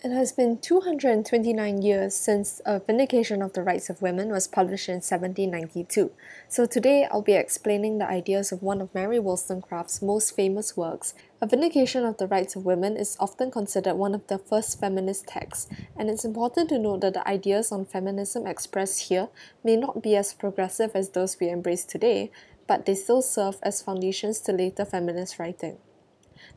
It has been 229 years since A Vindication of the Rights of Women was published in 1792, so today I'll be explaining the ideas of one of Mary Wollstonecraft's most famous works. A Vindication of the Rights of Women is often considered one of the first feminist texts, and it's important to note that the ideas on feminism expressed here may not be as progressive as those we embrace today, but they still serve as foundations to later feminist writing.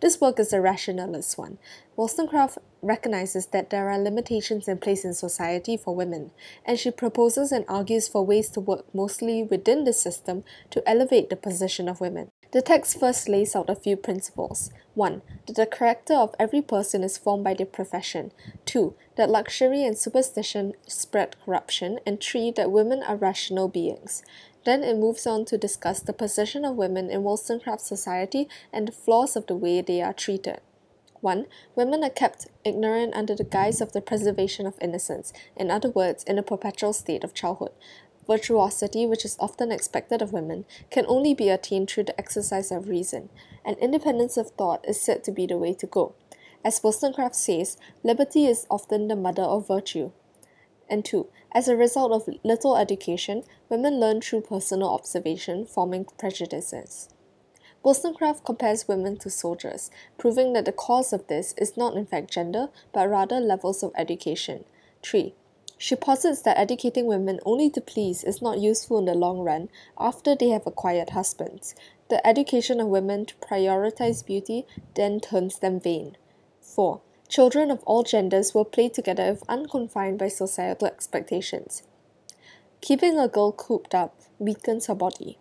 This work is a rationalist one. Wollstonecraft recognizes that there are limitations in place in society for women, and she proposes and argues for ways to work mostly within the system to elevate the position of women. The text first lays out a few principles. 1. That the character of every person is formed by their profession. 2. That luxury and superstition spread corruption. And 3. That women are rational beings. Then it moves on to discuss the position of women in Wollstonecraft's society and the flaws of the way they are treated. 1. Women are kept ignorant under the guise of the preservation of innocence, in other words, in a perpetual state of childhood. Virtuosity, which is often expected of women, can only be attained through the exercise of reason, and independence of thought is said to be the way to go. As Wollstonecraft says, liberty is often the mother of virtue. And 2. As a result of little education, women learn through personal observation, forming prejudices. Wollstonecraft compares women to soldiers, proving that the cause of this is not in fact gender, but rather levels of education. 3. She posits that educating women only to please is not useful in the long run after they have acquired husbands. The education of women to prioritize beauty then turns them vain. 4. Children of all genders will play together if unconfined by societal expectations. Keeping a girl cooped up weakens her body.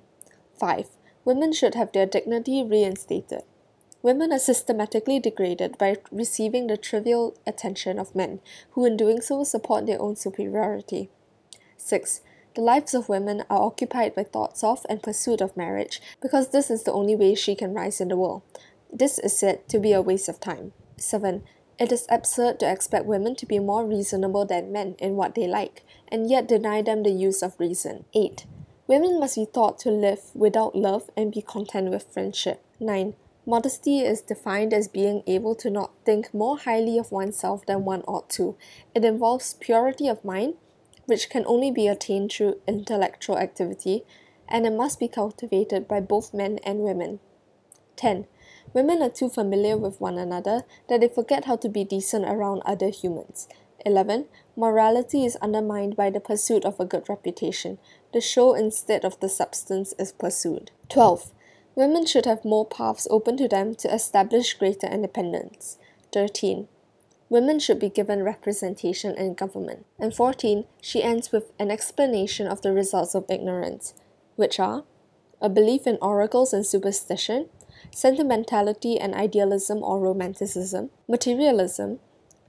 5. Women should have their dignity reinstated. Women are systematically degraded by receiving the trivial attention of men, who in doing so support their own superiority. 6. The lives of women are occupied by thoughts of and pursuit of marriage, because this is the only way she can rise in the world. This is said to be a waste of time. 7. It is absurd to expect women to be more reasonable than men in what they like, and yet deny them the use of reason. 8. Women must be taught to live without love and be content with friendship. 9. Modesty is defined as being able to not think more highly of oneself than one ought to. It involves purity of mind, which can only be attained through intellectual activity, and it must be cultivated by both men and women. 10. Women are too familiar with one another that they forget how to be decent around other humans. 11. Morality is undermined by the pursuit of a good reputation. The show instead of the substance is pursued. 12. Women should have more paths open to them to establish greater independence. 13. Women should be given representation in government. And 14. She ends with an explanation of the results of ignorance, which are a belief in oracles and superstition, sentimentality and idealism or romanticism, materialism,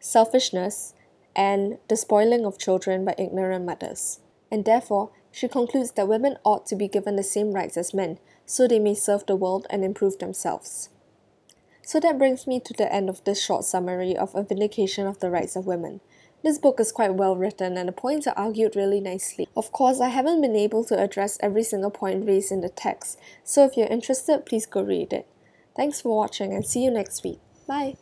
selfishness, and the spoiling of children by ignorant mothers. And therefore, she concludes that women ought to be given the same rights as men, so they may serve the world and improve themselves. So that brings me to the end of this short summary of A Vindication of the Rights of Women. This book is quite well written and the points are argued really nicely. Of course, I haven't been able to address every single point raised in the text, so if you're interested, please go read it. Thanks for watching and see you next week. Bye!